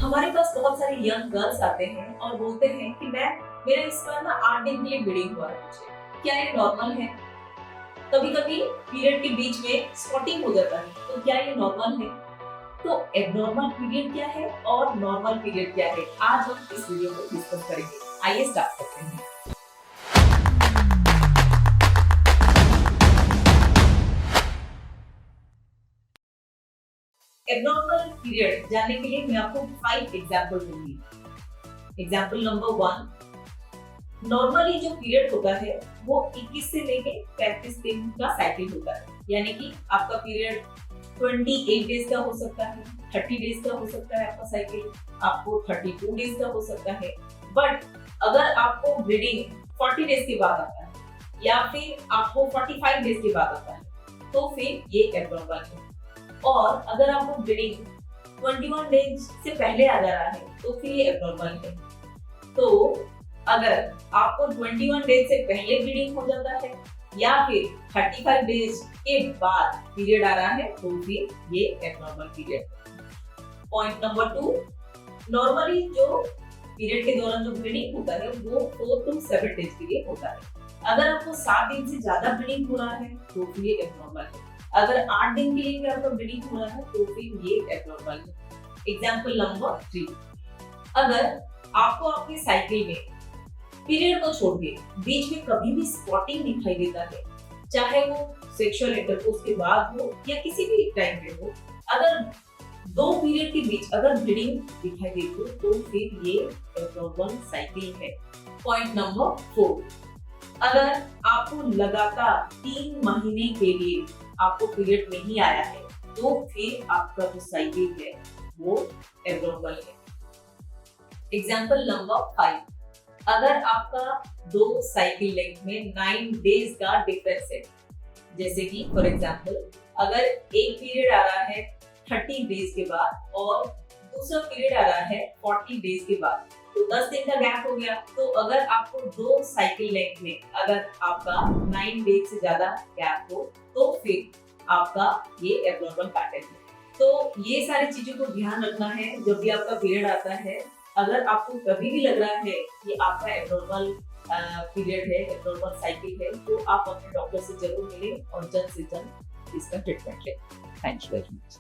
हमारे पास बहुत सारे यंग गर्ल्स आते हैं और बोलते हैं कि मैम मेरा इस बार ना 8 दिन के लिए ब्लीडिंग हुआ है मुझे, क्या ये नॉर्मल है? कभी कभी पीरियड के बीच में स्पॉटिंग हो जाता है, तो क्या ये नॉर्मल है? तो एबनॉर्मल पीरियड क्या है और नॉर्मल पीरियड क्या है, आज हम इस वीडियो में डिस्कस करेंगे। आइए स्टार्ट करते हैं। एबनॉर्मल पीरियड जानने के लिए मैं आपको 5 एग्जांपल दूंगी। एग्जांपल नंबर 1, नॉर्मली जो पीरियड होता है वो 21 से लेके 35 दिन का साइकिल होता है, यानी कि आपका पीरियड 28 डेज का हो सकता है, 30 डेज का हो सकता है आपका साइकिल, आपको 32 डेज का हो सकता है। बट अगर आपको ब्लीडिंग 40 डेज के बाद आता है या फिर आपको 45 डेज के बाद आता है तो फिर ये एबनॉर्मल है। और अगर आपको ब्लीडिंग 21 डेज से पहले आ जा रहा है तो फिर ये एबनॉर्मल है। तो अगर आपको 21 डेज से पहले ब्लीडिंग हो जाता है या फिर 35 डेज के बाद पीरियड आ रहा है तो फिर ये एबनॉर्मल पीरियड है। पॉइंट नंबर 2, नॉर्मली जो पीरियड के दौरान जो ब्लीडिंग होता है वो 4 to 7 डेज के लिए होता है। अगर आपको 7 दिन से ज्यादा ब्लीडिंग हो रहा है तो फिर ये एबनॉर्मल है। अगर 8 दिन के लिए आपका ब्लीडिंग हो रहा है तो फिर ये एबनॉर्मल है। एग्जांपल नंबर 3, अगर आपको आपके साइकिल में पीरियड को छोड़ के बीच में कभी भी स्पॉटिंग दिखाई देता है, चाहे वो सेक्सुअल इंटरकोर्स के बाद हो या किसी भी टाइम पे हो, अगर 2 पीरियड के बीच अगर ब्लीडिंग दिखाई देती हो तो फिर ये एबनॉर्मल साइकिल है। पॉइंट नंबर 4, अगर आपको लगातार 3 महीने के लिए आपको पीरियड नहीं आया है तो फिर आपका जो साइकिल है वो एबनॉर्मल है। एग्जांपल नंबर 5, अगर आपका 2 साइकिल लेंथ में 9 डेज का डिफरेंस है, जैसे कि फॉर एग्जांपल अगर एक पीरियड आ रहा है 30 डेज के बाद और दूसरा पीरियड आ रहा है 40 डेज के बाद, तो 10 दिन का गैप हो गया। तो अगर आपको 2 साइकिल लेंथ में अगर आपका 9 डेज से ज्यादा गैप हो तो फिर आपका ये एबनॉर्मल पैटर्न है। तो ये सारी चीजों को ध्यान रखना है जब भी आपका पीरियड आता है। अगर आपको कभी भी लग रहा है कि आपका एबनॉर्मल पीरियड है, एबनॉर्मल साइकिल है, तो आप अपने डॉक्टर से जरूर मिलें और जल्द से जल्द इसका ट्रीटमेंट लें। Thank you very much.